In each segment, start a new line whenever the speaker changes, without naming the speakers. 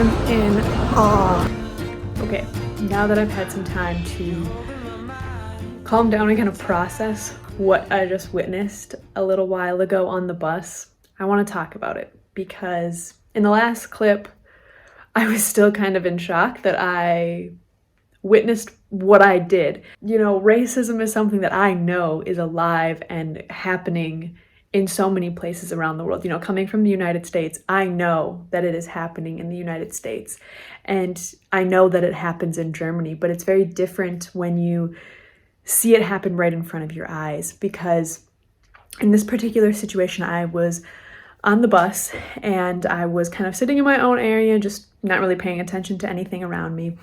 am in awe. Okay, now that I've had some time to calm down and kind of process what I just witnessed a little while ago on the bus, I want to talk about it because in the last clip, I was still kind of in shock that I witnessed what I did. You know, racism is something that I know is alive and happening in so many places around the world. You know, coming from the United States, I know that it is happening in the United States. And I know that it happens in Germany, but it's very different when you see it happen right in front of your eyes. Because in this particular situation, I was on the bus and I was kind of sitting in my own area, just not really paying attention to anything around me.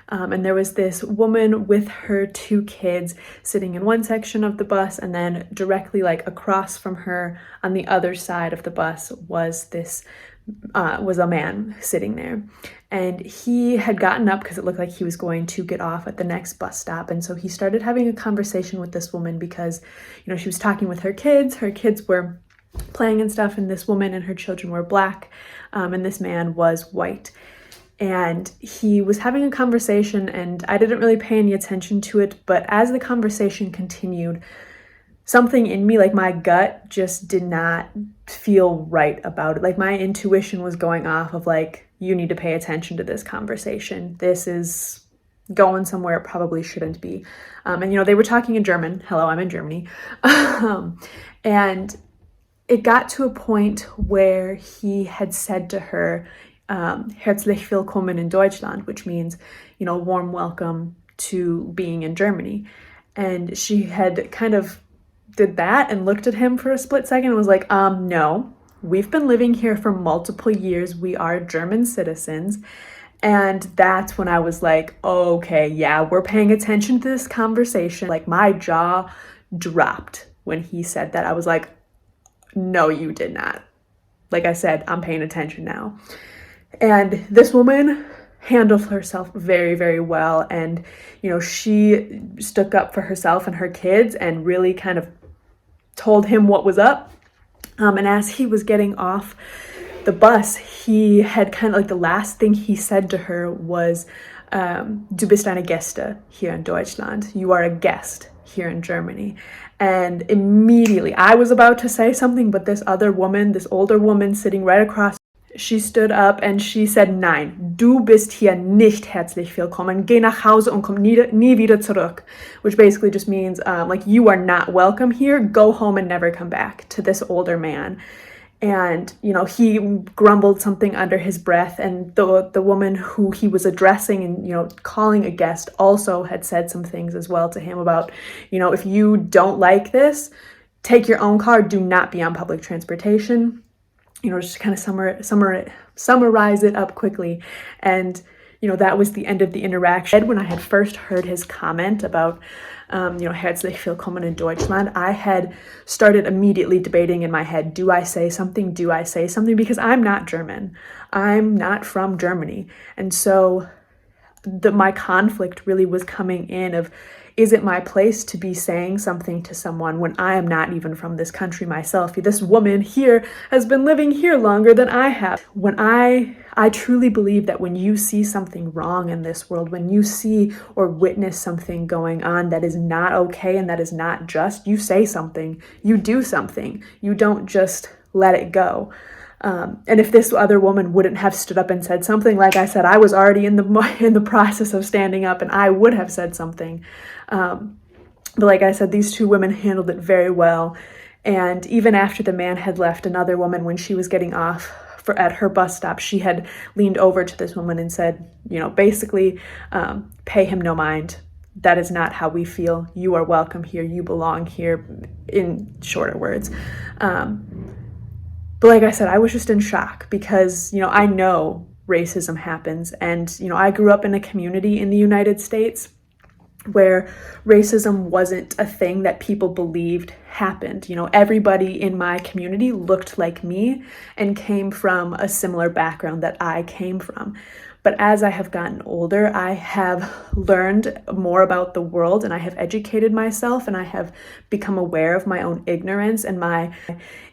And there was this woman with her two kids sitting in one section of the bus, and then directly like across from her on the other side of the bus was a man sitting there. And he had gotten up because it looked like he was going to get off at the next bus stop. And so he started having a conversation with this woman because, you know, she was talking with her kids. Her kids were playing and stuff, and this woman and her children were black, and this man was white. And he was having a conversation, and I didn't really pay any attention to it, but as the conversation continued, something in me, like my gut, just did not feel right about it. Like my intuition was going off of like, you need to pay attention to this conversation. This is going somewhere it probably shouldn't be. And you know, they were talking in German. Hello, I'm in Germany. And it got to a point where he had said to her, herzlich willkommen in Deutschland, which means, you know, warm welcome to being in Germany. And she had kind of did that and looked at him for a split second and was like, no, we've been living here for multiple years. We are German citizens. And that's when I was like, okay, yeah, we're paying attention to this conversation. Like my jaw dropped when he said that. I was like, no, you did not. Like I said, I'm paying attention now. And this woman handled herself very, very well. And, you know, she stuck up for herself and her kids and really kind of told him what was up. And as he was getting off the bus, he had kind of like the last thing he said to her was, du bist eine Gäste hier in Deutschland. You are a guest here in Germany. And immediately I was about to say something, but this other woman, this older woman sitting right across, she stood up and she said, nein, du bist hier nicht herzlich willkommen. Geh nach Hause und komm nie wieder zurück. Which basically just means like you are not welcome here. Go home and never come back, to this older man. And, you know, he grumbled something under his breath, and the woman who he was addressing and, you know, calling a guest also had said some things as well to him about, you know, if you don't like this, take your own car, do not be on public transportation. You know, just kind of summarize it up quickly. And, you know, that was the end of the interaction. When I had first heard his comment about, you know, herzlich willkommen in Deutschland, I had started immediately debating in my head, do I say something? Do I say something? Because I'm not German. I'm not from Germany. And so my conflict really was coming in of, is it my place to be saying something to someone when I am not even from this country myself? This woman here has been living here longer than I have. When I truly believe that when you see something wrong in this world, when you see or witness something going on that is not okay and that is not just, you say something, you do something. You don't just let it go. And if this other woman wouldn't have stood up and said something, like I said, I was already in the process of standing up and I would have said something. But like I said, these two women handled it very well. And even after the man had left, another woman, when she was getting off at her bus stop, she had leaned over to this woman and said, you know, basically, pay him no mind. That is not how we feel. You are welcome here. You belong here, in shorter words. But like I said, I was just in shock because, you know, I know racism happens. And, you know, I grew up in a community in the United States where racism wasn't a thing that people believed happened. You know, everybody in my community looked like me and came from a similar background that I came from. But as I have gotten older, I have learned more about the world and I have educated myself and I have become aware of my own ignorance and my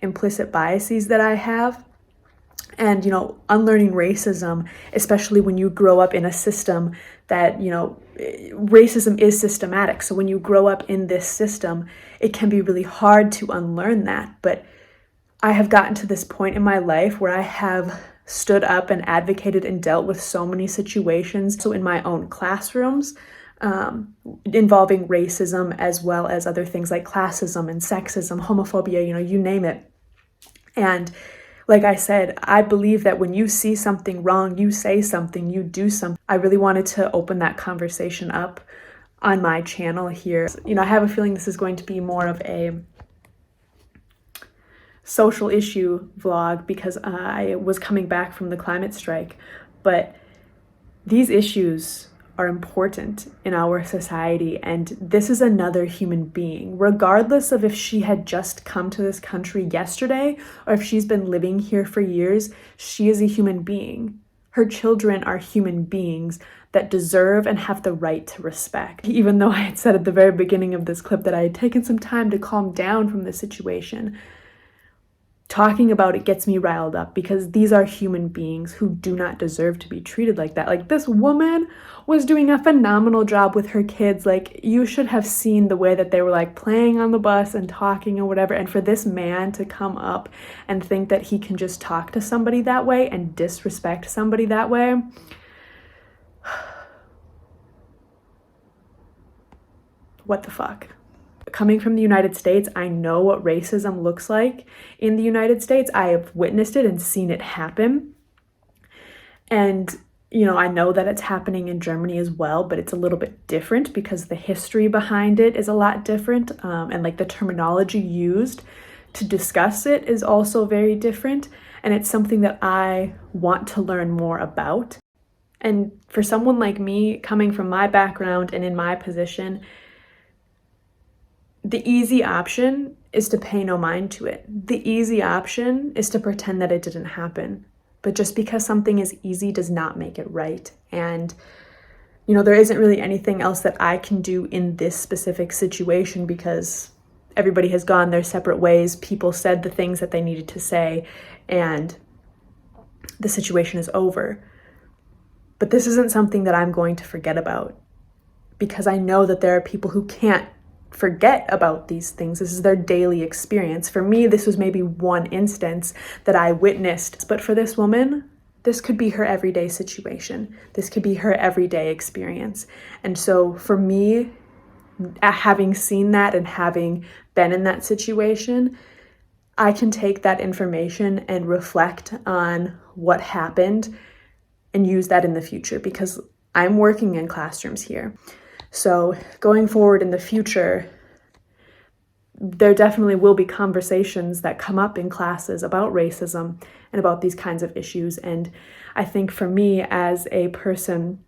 implicit biases that I have. And, unlearning racism, especially when you grow up in a system that, racism is systematic. So when you grow up in this system, it can be really hard to unlearn that. But I have gotten to this point in my life where I have stood up and advocated and dealt with so many situations. So in my own classrooms, involving racism, as well as other things like classism and sexism, homophobia, you name it. And like I said, I believe that when you see something wrong, you say something, you do something. I really wanted to open that conversation up on my channel here. I have a feeling this is going to be more of a social issue vlog because I was coming back from the climate strike. But these issues are important in our society, and this is another human being, regardless of if she had just come to this country yesterday or if she's been living here for years. She is a human being. Her children are human beings that deserve and have the right to respect. Even though I had said at the very beginning of this clip that I had taken some time to calm down from the situation, talking about it gets me riled up because these are human beings who do not deserve to be treated like that. Like, this woman was doing a phenomenal job with her kids. Like, you should have seen the way that they were like playing on the bus and talking or whatever. And for this man to come up and think that he can just talk to somebody that way and disrespect somebody that way. What the fuck? Coming from the United States, I know what racism looks like in the United States. I have witnessed it and seen it happen. And, I know that it's happening in Germany as well, but it's a little bit different because the history behind it is a lot different. And like the terminology used to discuss it is also very different. And it's something that I want to learn more about. And for someone like me, coming from my background and in my position, the easy option is to pay no mind to it. The easy option is to pretend that it didn't happen. But just because something is easy does not make it right. And, there isn't really anything else that I can do in this specific situation because everybody has gone their separate ways. People said the things that they needed to say, and the situation is over. But this isn't something that I'm going to forget about because I know that there are people who can't forget about these things. This is their daily experience. For me, this was maybe one instance that I witnessed, but for this woman, this could be her everyday situation. This could be her everyday experience. And so for me, having seen that and having been in that situation, I can take that information and reflect on what happened and use that in the future because I'm working in classrooms here. So going forward in the future, there definitely will be conversations that come up in classes about racism and about these kinds of issues. And I think for me, as a person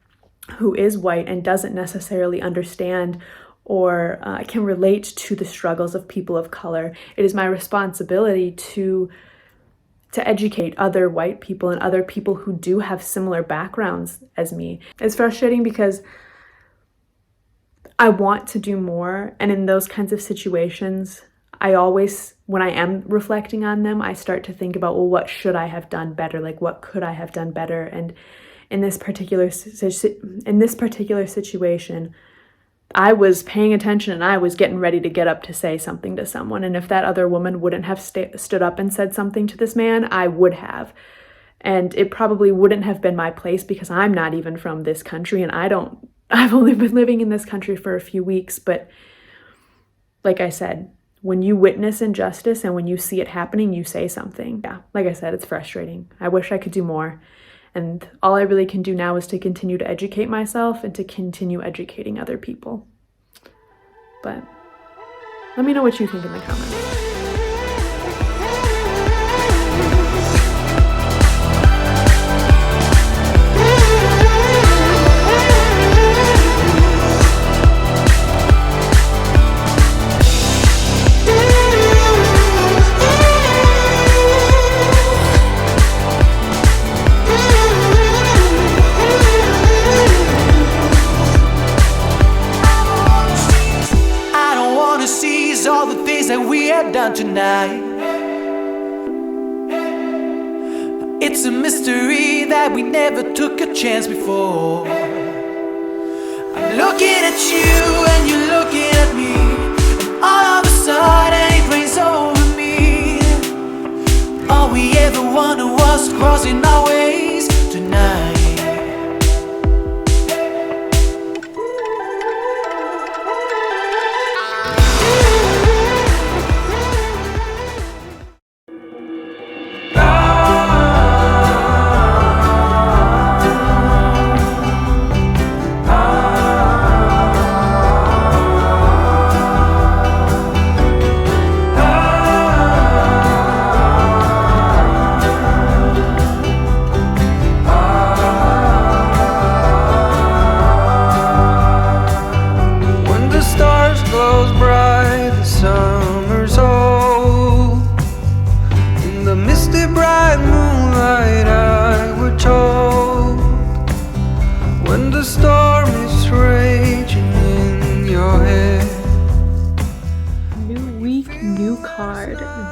who is white and doesn't necessarily understand or can relate to the struggles of people of color, it is my responsibility to educate other white people and other people who do have similar backgrounds as me. It's frustrating because I want to do more, and in those kinds of situations, I always, when I am reflecting on them, I start to think about, well, what should I have done better? Like, what could I have done better? And in this particular situation, I was paying attention and I was getting ready to get up to say something to someone. And if that other woman wouldn't have stood up and said something to this man, I would have. And it probably wouldn't have been my place because I'm not even from this country and I've only been living in this country for a few weeks. But like I said, when you witness injustice and when you see it happening, you say something. Yeah, like I said, it's frustrating. I wish I could do more. And all I really can do now is to continue to educate myself and to continue educating other people. But let me know what you think in the comments.
That we have done tonight. It's a mystery that we never took a chance before. I'm looking at you and you're looking at me, and all of a sudden it rains over me. All we ever wanted was crossing our ways tonight.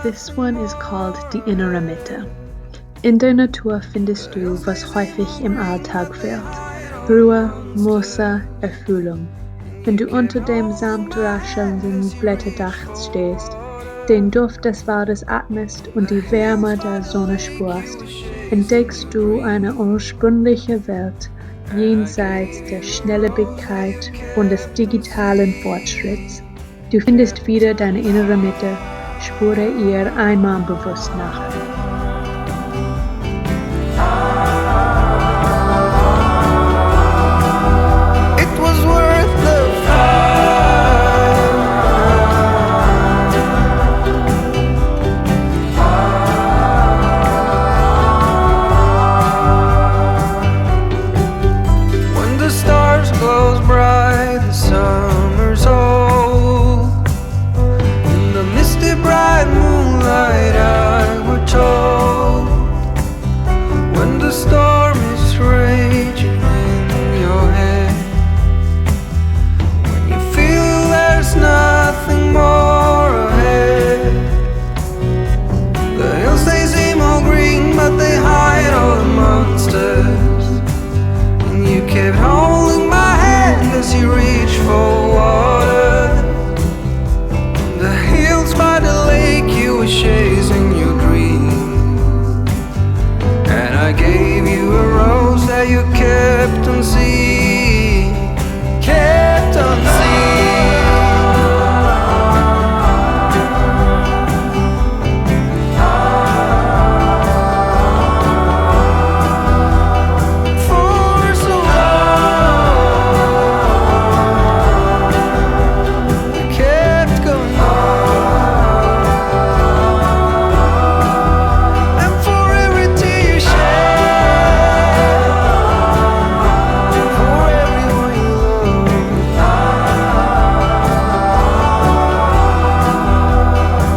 This one is called Die innere Mitte. In der Natur findest du, was häufig im Alltag fehlt: Ruhe, Muße, Erfüllung. Wenn du unter dem samt raschelnden Blätterdach stehst, den Duft des Waldes atmest und die Wärme der Sonne spürst, entdeckst du eine ursprüngliche Welt jenseits der Schnelllebigkeit und des digitalen Fortschritts. Du findest wieder deine innere Mitte. Spüre ihr einmal bewusst nach.
It was worth the fight. When the stars glow bright, the summer's old. In the misty bright moonlight, I were told, when the storm is raging in your head, when you feel there's nothing more ahead, the hills they seem all green, but they hide all the monsters, and you kept holding my hand as you reached for water. The hills by the lake, you were chasing your dream, and I gave you a rose that you kept unseen, kept unseen. For so long, you kept going on, and for every tear you shed, for everyone you love,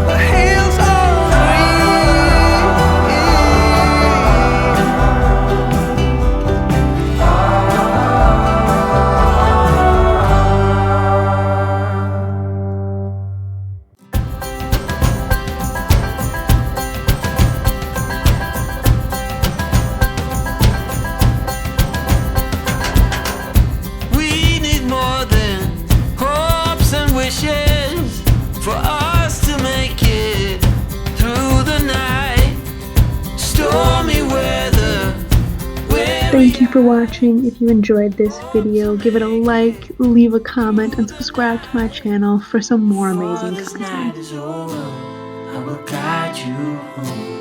the hills are we need more than hopes and wishes for us to make it through the night. Stormy weather.
Thank you for watching. If you enjoyed this video, give it a like, leave a comment, and subscribe to my channel for some more amazing
This
content.
night is over, I will guide you home.